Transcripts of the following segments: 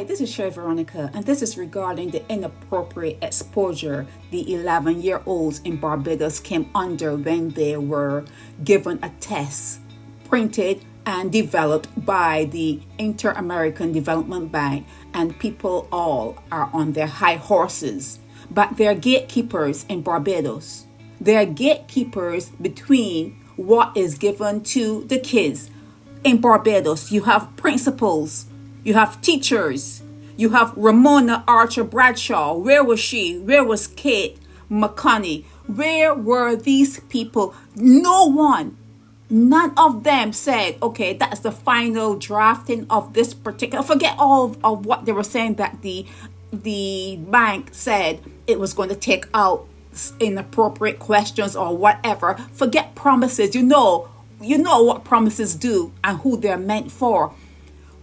Hi, this is Chef Veronica, and this is regarding the inappropriate exposure the 11-year-olds in Barbados came under when they were given a test printed and developed by the Inter-American Development Bank, and people all are on their high horses. But they're gatekeepers in Barbados. They're gatekeepers between what is given to the kids. In Barbados, you have principals, you have teachers, you have Ramona Archer-Bradshaw. Where was she? Where was Kate McConney? Where were these people? None of them said, okay, that's the final drafting of this particular, forget all of what they were saying that the bank said it was going to take out inappropriate questions or whatever. Forget promises. You know what promises do and who they're meant for.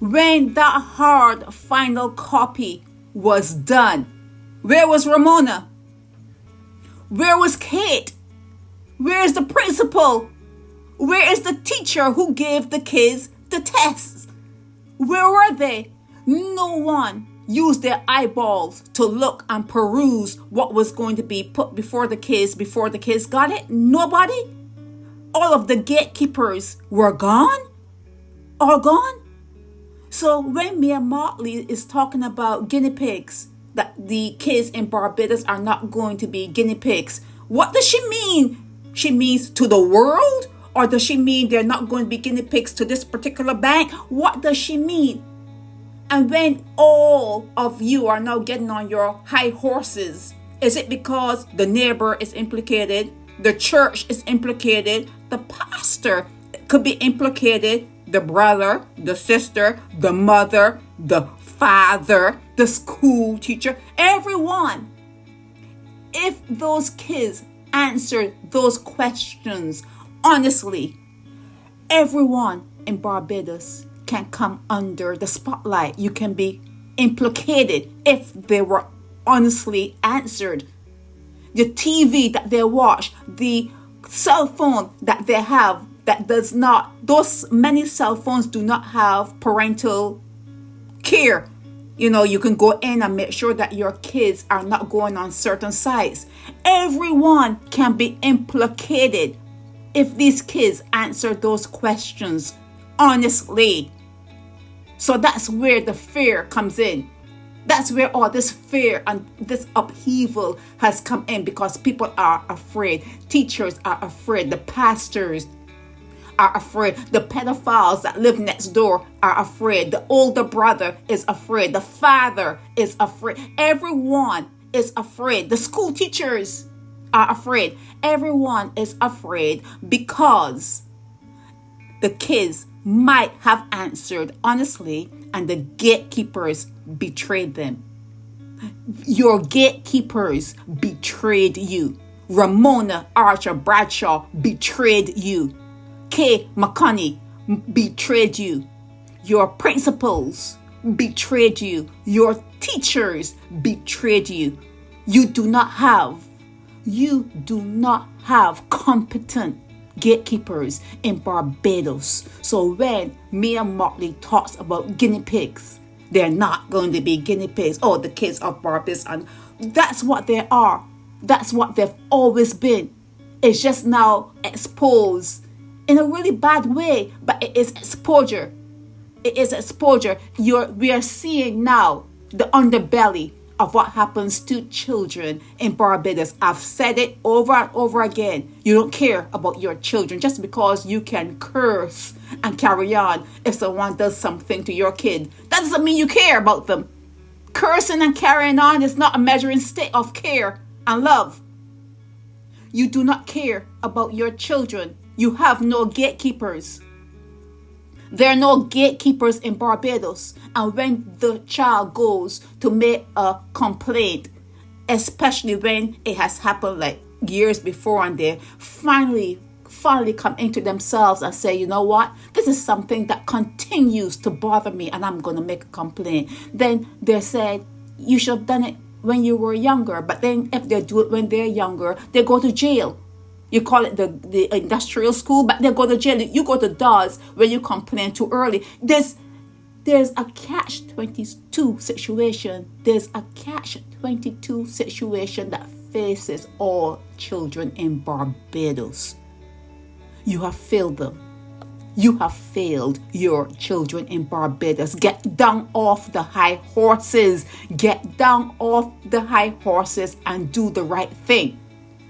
When that hard final copy was done, where was Ramona? Where was Kate? Where is the principal? Where is the teacher who gave the kids the tests? Where were they? No one used their eyeballs to look and peruse what was going to be put before the kids got it. Nobody. All of the gatekeepers were gone. All gone. So when Mia Motley is talking about guinea pigs, that the kids in Barbados are not going to be guinea pigs, what does she mean? She means to the world? Or does she mean they're not going to be guinea pigs to this particular bank? What does she mean? And when all of you are now getting on your high horses, is it because the neighbor is implicated, the church is implicated, the pastor could be implicated, the brother, the sister, the mother, the father, the school teacher, everyone? If those kids answered those questions honestly, everyone in Barbados can come under the spotlight. You can be implicated if they were honestly answered. The TV that they watch, the cell phone that they have, those many cell phones do not have parental care. You can go in and make sure that your kids are not going on certain sites. Everyone can be implicated if these kids answer those questions honestly. So that's where the fear comes in. That's where all this fear and this upheaval has come in, because people are afraid. Teachers are afraid. The pastors are afraid. The pedophiles that live next door are afraid. The older brother is afraid. The father is afraid. Everyone is afraid. The school teachers are afraid. Everyone is afraid because the kids might have answered honestly and the gatekeepers betrayed them. Your gatekeepers betrayed you. Ramona Archer-Bradshaw betrayed you. Kay McConney betrayed you. Your principals betrayed you. Your teachers betrayed you. You do not have competent gatekeepers in Barbados. So when Mia Motley talks about guinea pigs, they're not going to be guinea pigs. Oh, the kids of Barbados, and that's what they are. That's what they've always been. It's just now exposed in a really bad way, but it is exposure. It is exposure. We are seeing now the underbelly of what happens to children in Barbados. I've said it over and over again. You don't care about your children just because you can curse and carry on if someone does something to your kid. That doesn't mean you care about them. Cursing and carrying on is not a measuring stick of care and love. You do not care about your children. You have no gatekeepers. There are no gatekeepers in Barbados. And when the child goes to make a complaint, especially when it has happened like years before and they finally come into themselves and say, you know what, this is something that continues to bother me and I'm going to make a complaint. Then they said, you should have done it when you were younger. But then if they do it when they're younger, they go to jail. You call it the industrial school, but they go to jail. You go to DOS when you complain too early. There's there's a catch-22 situation. There's a catch-22 situation that faces all children in Barbados. You have failed them. You have failed your children in Barbados. Get down off the high horses. Get down off the high horses and do the right thing.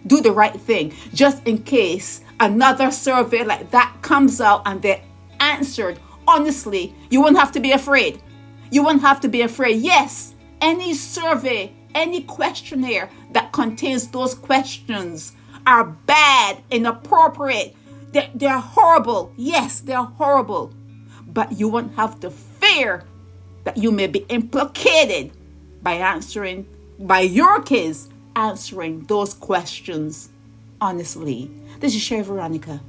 Do the right thing. Just in case another survey like that comes out and they're answered honestly, you won't have to be afraid. You won't have to be afraid. Yes, any survey, any questionnaire that contains those questions are bad, inappropriate. They're horrible. Yes, they're horrible. But you won't have to fear that you may be implicated by your kids answering those questions honestly. This is Sherry Veronica.